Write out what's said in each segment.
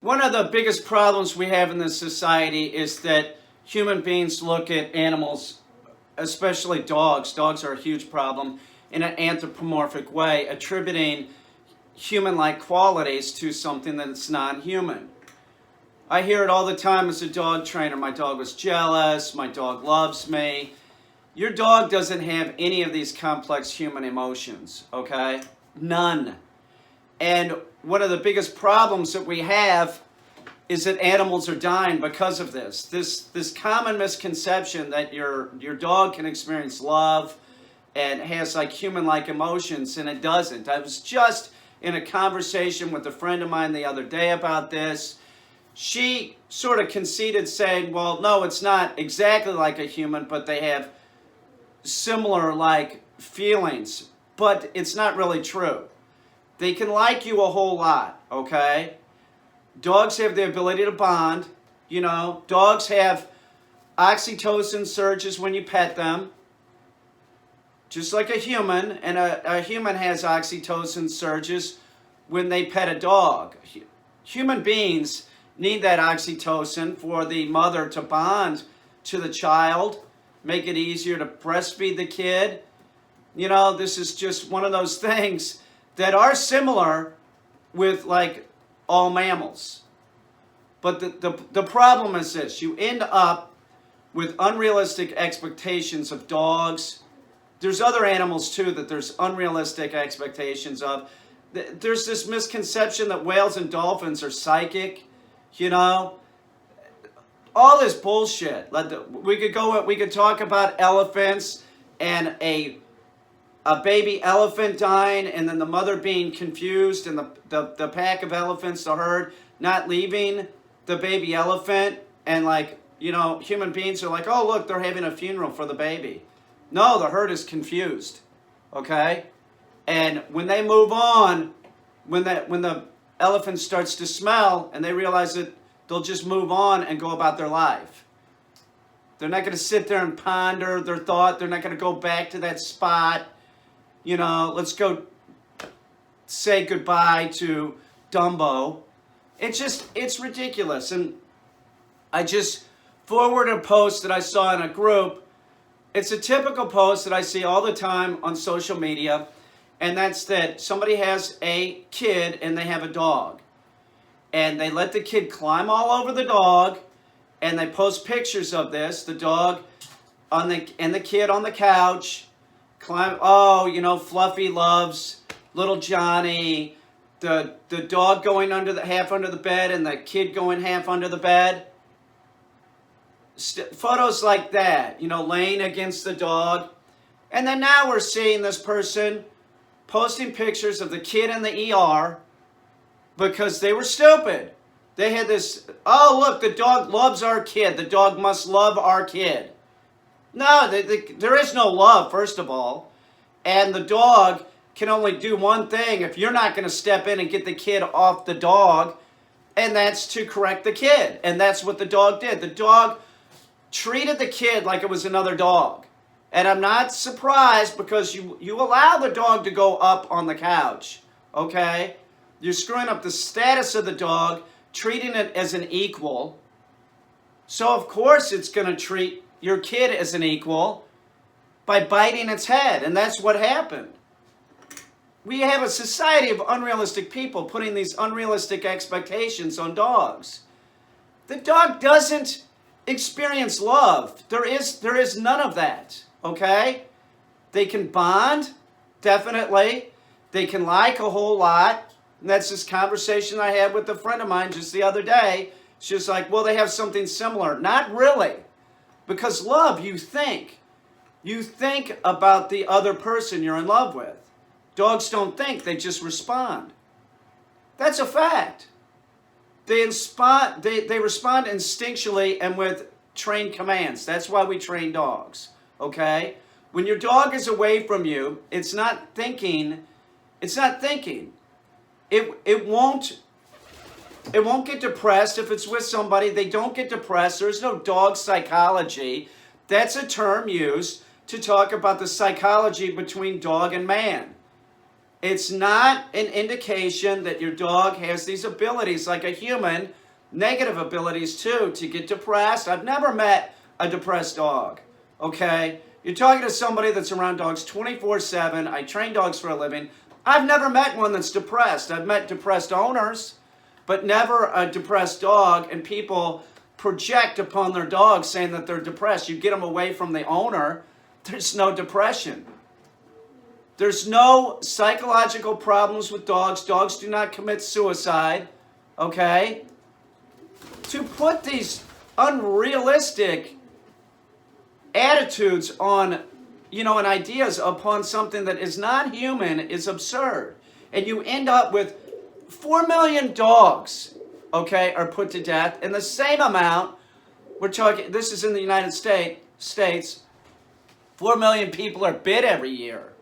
One of the biggest problems we have in this society is that human beings look at animals, especially dogs. Dogs are a huge problem in an anthropomorphic way, attributing human-like qualities to something that's non-human. I hear it all the time as a dog trainer. My dog was jealous. My dog loves me. Your dog doesn't have any of these complex human emotions, okay? None. And one of the biggest problems that we have is that animals are dying because of this. This common misconception that your dog can experience love and has like human-like emotions, and it doesn't. I was just in a conversation with a friend of mine the other day about this. She sort of conceded saying, well, no, it's not exactly like a human, but they have similar like feelings. But it's not really true. They can like you a whole lot, okay? Dogs have the ability to bond. You know, dogs have oxytocin surges when you pet them, just like a human. And a human has oxytocin surges when they pet a dog. Human beings need that oxytocin for the mother to bond to the child, make it easier to breastfeed the kid. You know, this is just one of those things that are similar with like all mammals. But the problem is this: you end up with unrealistic expectations of dogs. There's other animals too that there's unrealistic expectations of. There's this misconception that whales and dolphins are psychic, you know. All this bullshit. We could talk about elephants and a baby elephant dying, and then the mother being confused, and the pack of elephants, the herd, not leaving the baby elephant, and like, you know, human beings are like, oh look, they're having a funeral for the baby. No, the herd is confused, okay? And when they move on, when the elephant starts to smell and they realize that they'll just move on and go about their life. They're not going to sit there and ponder their thought. They're not going to go back to that spot. You know, let's go say goodbye to Dumbo. It's ridiculous. And I just forwarded a post that I saw in a group. It's a typical post that I see all the time on social media. And that's that somebody has a kid and they have a dog. And they let the kid climb all over the dog. And they post pictures of this. The dog and the kid on the couch. Oh, you know, Fluffy loves little Johnny. The dog going half under the bed and the kid going half under the bed. Photos like that, you know, laying against the dog. And then now we're seeing this person posting pictures of the kid in the ER because they were stupid. They had this, oh, look, the dog loves our kid. The dog must love our kid. No, there is no love, first of all. And the dog can only do one thing if you're not going to step in and get the kid off the dog, and that's to correct the kid. And that's what the dog did. The dog treated the kid like it was another dog. And I'm not surprised because you allow the dog to go up on the couch, okay? You're screwing up the status of the dog, treating it as an equal. So of course it's going to treat your kid as an equal by biting its head, and that's what happened. We have a society of unrealistic people putting these unrealistic expectations on dogs. The dog doesn't experience love. There is none of that, okay? They can bond, definitely. They can like a whole lot. And that's this conversation I had with a friend of mine just the other day. She's like, well, they have something similar. Not really. Because love, you think. You think about the other person you're in love with. Dogs don't think, they just respond. That's a fact. They respond instinctually and with trained commands. That's why we train dogs, okay? When your dog is away from you, it's not thinking. It won't get depressed if it's with somebody. They don't get depressed. There's no dog psychology. That's a term used to talk about the psychology between dog and man. It's not an indication that your dog has these abilities like a human, negative abilities too, to get depressed. I've never met a depressed dog, okay? You're talking to somebody that's around dogs 24/7. I train dogs for a living. I've never met one that's depressed. I've met depressed owners, but never a depressed dog, and people project upon their dogs saying that they're depressed. You get them away from the owner, there's no depression. There's no psychological problems with dogs. Dogs do not commit suicide, okay? To put these unrealistic attitudes on, and ideas upon something that is not human is absurd. And you end up with 4 million dogs, okay, are put to death. And the same amount, we're talking, this is in the United States, 4 million people are bit every year.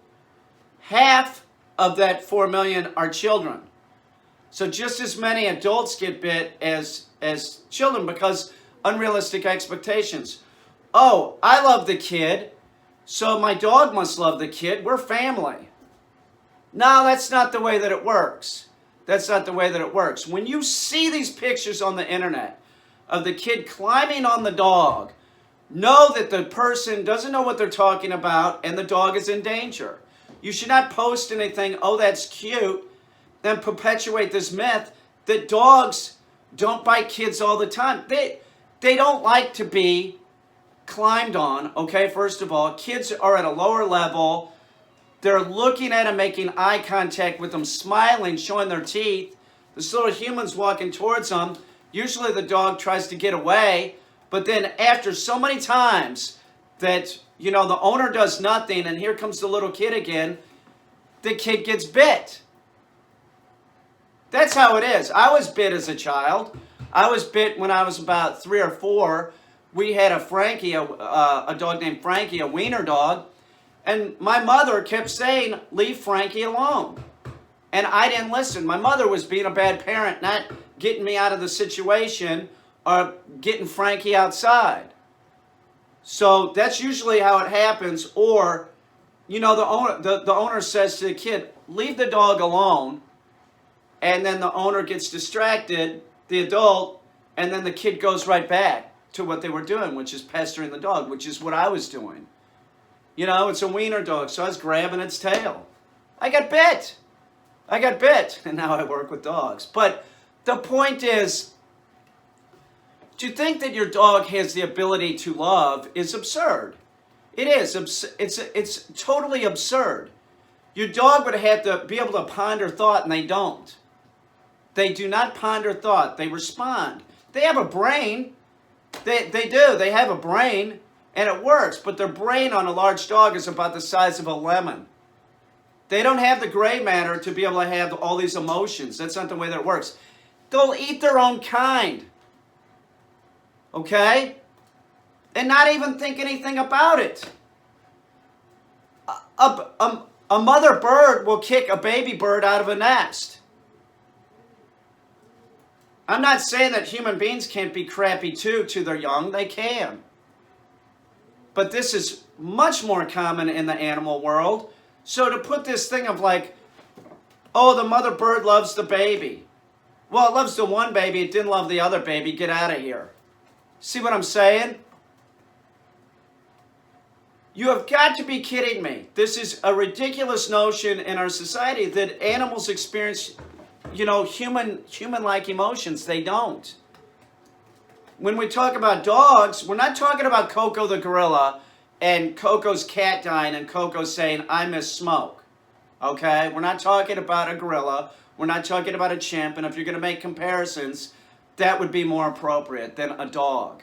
Half of that 4 million are children. So just as many adults get bit as children because unrealistic expectations. Oh, I love the kid, so my dog must love the kid. We're family. No, that's not the way that it works. That's not the way that it works. When you see these pictures on the internet of the kid climbing on the dog, know that the person doesn't know what they're talking about and the dog is in danger. You should not post anything, oh, that's cute, and perpetuate this myth that dogs don't bite kids all the time. They don't like to be climbed on, okay, first of all. Kids are at a lower level. They're looking at them, making eye contact with them, smiling, showing their teeth. This little human's walking towards them. Usually the dog tries to get away, but then after so many times that, the owner does nothing, and here comes the little kid again, the kid gets bit. That's how it is. I was bit as a child. I was bit when I was about 3 or 4. We had a Frankie, a dog named Frankie, a wiener dog, and my mother kept saying, leave Frankie alone. And I didn't listen. My mother was being a bad parent, not getting me out of the situation or getting Frankie outside. So that's usually how it happens. Or, the owner says to the kid, leave the dog alone. And then the owner gets distracted, the adult, and then the kid goes right back to what they were doing, which is pestering the dog, which is what I was doing. It's a wiener dog, so I was grabbing its tail. I got bit, and now I work with dogs. But the point is, to think that your dog has the ability to love is absurd. It is. It's totally absurd. Your dog would have to be able to ponder thought, and they don't. They do not ponder thought. They respond. They have a brain. They do. They have a brain, and it works. But their brain on a large dog is about the size of a lemon. They don't have the gray matter to be able to have all these emotions. That's not the way that it works. They'll eat their own kind. Okay? And not even think anything about it. A mother bird will kick a baby bird out of a nest. I'm not saying that human beings can't be crappy too to their young. They can. But this is much more common in the animal world. So to put this thing of like, oh, the mother bird loves the baby. Well, it loves the one baby. It didn't love the other baby. Get out of here. See what I'm saying? You have got to be kidding me. This is a ridiculous notion in our society that animals experience, human-like emotions. They don't. When we talk about dogs, we're not talking about Coco the gorilla and Coco's cat dying and Coco saying, I miss smoke. Okay? We're not talking about a gorilla. We're not talking about a chimp. And if you're going to make comparisons, that would be more appropriate than a dog.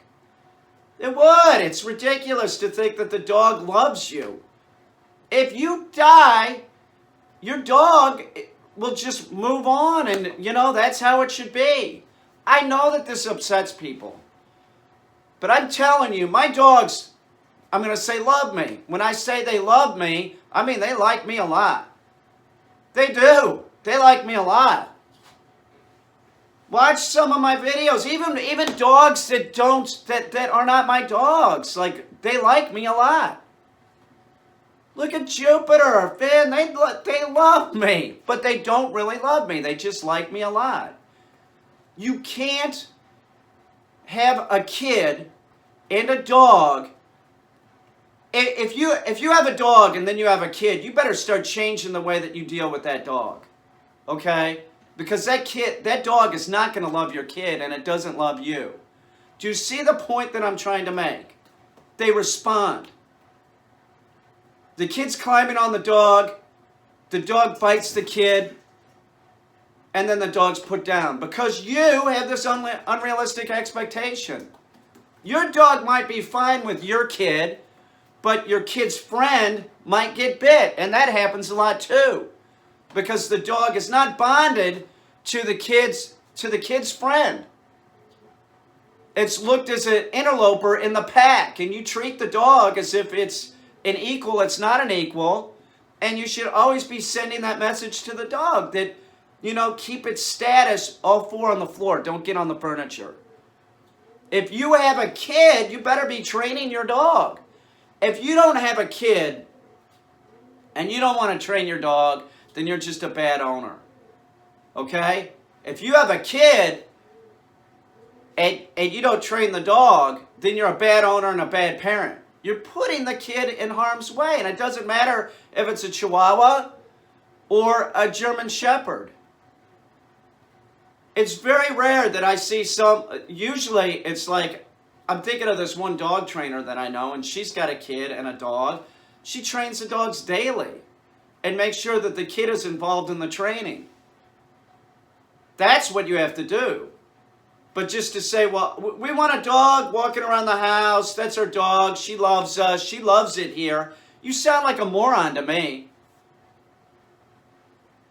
It would. It's ridiculous to think that the dog loves you. If you die, your dog will just move on, and, that's how it should be. I know that this upsets people. But I'm telling you, my dogs, I'm going to say love me. When I say they love me, I mean they like me a lot. They do. They like me a lot. Watch some of my videos. Even dogs that are not my dogs. Like, they like me a lot. Look at Jupiter, Finn. They love me, but they don't really love me. They just like me a lot. You can't have a kid and a dog. If you have a dog and then you have a kid, you better start changing the way that you deal with that dog. Okay? Because that dog is not going to love your kid, and it doesn't love you. Do you see the point that I'm trying to make? They respond. The kid's climbing on the dog bites the kid, and then the dog's put down because you have this unrealistic expectation. Your dog might be fine with your kid, but your kid's friend might get bit, and that happens a lot too, because the dog is not bonded to the kid's friend. It's looked as an interloper in the pack, and you treat the dog as if it's an equal. It's not an equal, and you should always be sending that message to the dog that, keep its status all four on the floor. Don't get on the furniture. If you have a kid, you better be training your dog. If you don't have a kid and you don't want to train your dog, then you're just a bad owner. Okay? If you have a kid and you don't train the dog, then you're a bad owner and a bad parent. You're putting the kid in harm's way, and it doesn't matter if it's a Chihuahua or a German Shepherd. It's very rare that I see usually it's like, I'm thinking of this one dog trainer that I know, and she's got a kid and a dog. She trains the dogs daily and makes sure that the kid is involved in the training. That's what you have to do. But just to say, well, we want a dog walking around the house. That's our dog. She loves us. She loves it here. You sound like a moron to me.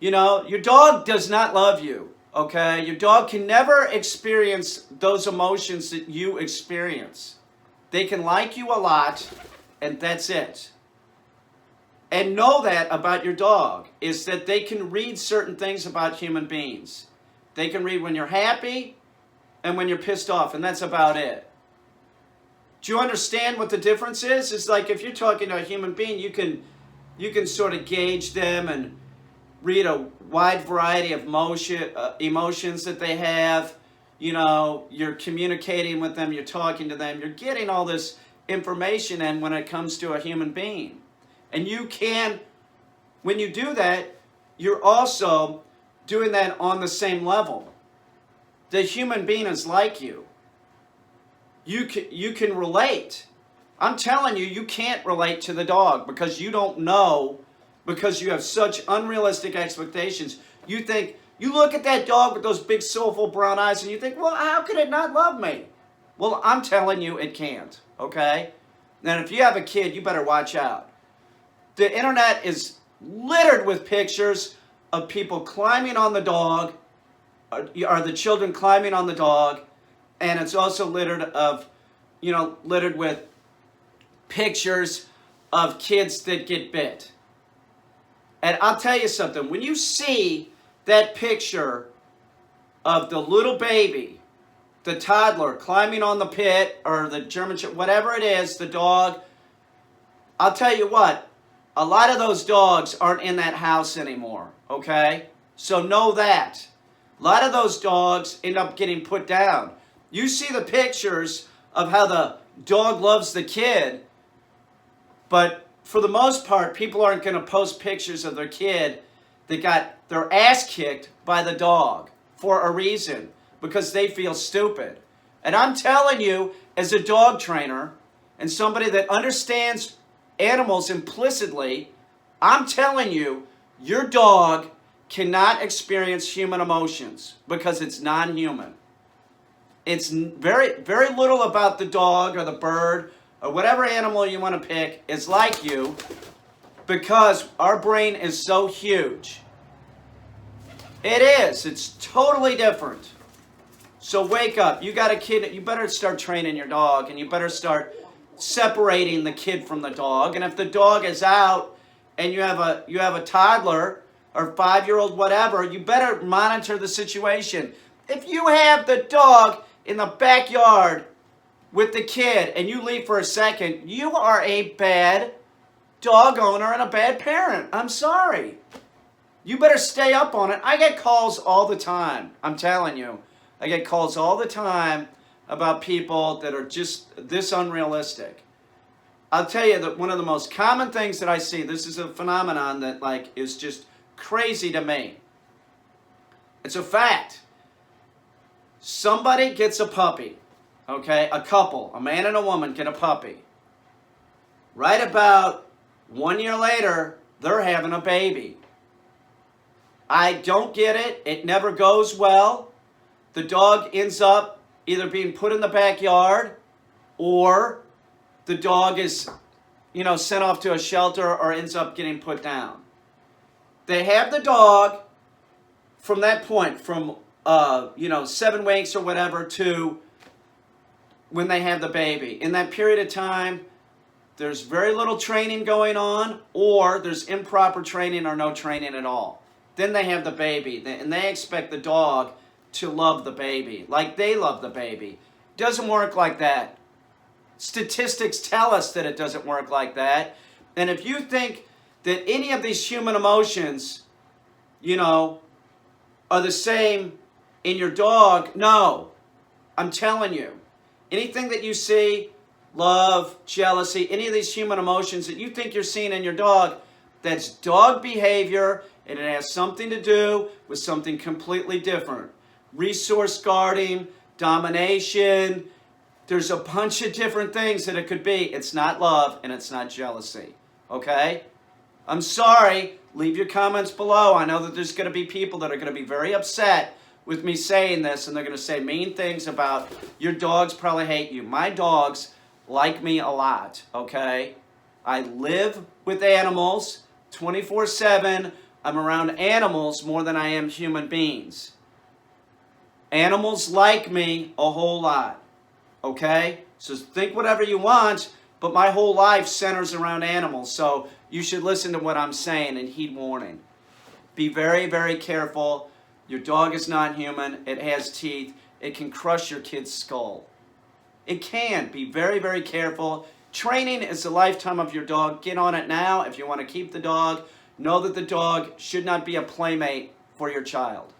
Your dog does not love you, okay? Your dog can never experience those emotions that you experience. They can like you a lot, and that's it. And know that about your dog, is that they can read certain things about human beings. They can read when you're happy and when you're pissed off, and that's about it. Do you understand what the difference is? It's like if you're talking to a human being, you can sort of gauge them and read a wide variety of emotions that they have. You're communicating with them, you're talking to them, you're getting all this information in when it comes to a human being. And when you do that, you're also doing that on the same level. The human being is like you. You can relate. I'm telling you, you can't relate to the dog because you don't know, because you have such unrealistic expectations. You look at that dog with those big soulful brown eyes and you think, well, how could it not love me? Well, I'm telling you, it can't, okay? And if you have a kid, you better watch out. The internet is littered with pictures of people climbing on the dog, or the children climbing on the dog, and it's also littered with pictures of kids that get bit. And I'll tell you something, when you see that picture of the little baby, the toddler climbing on the pit, or the German, whatever it is, the dog, I'll tell you what, a lot of those dogs aren't in that house anymore, okay? So know that. A lot of those dogs end up getting put down. You see the pictures of how the dog loves the kid, but for the most part, people aren't going to post pictures of their kid that got their ass kicked by the dog for a reason, because they feel stupid. And I'm telling you, as a dog trainer and somebody that understands animals implicitly, I'm telling you, your dog cannot experience human emotions because it's non-human. It's very, very little about the dog or the bird or whatever animal you want to pick is like you, because our brain is so huge. It is. It's totally different. So wake up. You got a kid. You better start training your dog, and you better start separating the kid from the dog. And if the dog is out and you have a toddler or 5-year-old, whatever, you better monitor the situation. If you have the dog in the backyard with the kid and you leave for a second, you are a bad dog owner and a bad parent. I'm sorry. You better stay up on it. I get calls all the time. I'm telling you. I get calls all the time about people that are just this unrealistic. I'll tell you that one of the most common things that I see, this is a phenomenon that like is just crazy to me. It's a fact. Somebody gets a puppy, okay? A couple, a man and a woman get a puppy. Right about 1 year later, they're having a baby. I don't get it. It never goes well. The dog ends up either being put in the backyard or the dog is, sent off to a shelter or ends up getting put down. They have the dog from that point, from 7 weeks or whatever to when they have the baby. In that period of time, there's very little training going on, or there's improper training or no training at all. Then they have the baby, and they expect the dog to love the baby like they love the baby. Doesn't work like that. Statistics tell us that it doesn't work like that. And if you think that any of these human emotions, are the same in your dog, no. I'm telling you. Anything that you see, love, jealousy, any of these human emotions that you think you're seeing in your dog, that's dog behavior, and it has something to do with something completely different. Resource guarding, domination. There's a bunch of different things that it could be. It's not love and it's not jealousy. Okay? I'm sorry. Leave your comments below. I know that there's going to be people that are going to be very upset with me saying this, and they're going to say mean things about your dogs probably hate you. My dogs like me a lot, okay? I live with animals 24/7. I'm around animals more than I am human beings. Animals like me a whole lot, okay? So think whatever you want, but my whole life centers around animals, so you should listen to what I'm saying and heed warning. Be very, very careful. Your dog is not human. It has teeth. It can crush your kid's skull. It can. Be very, very careful. Training is the lifetime of your dog. Get on it now if you want to keep the dog. Know that the dog should not be a playmate for your child.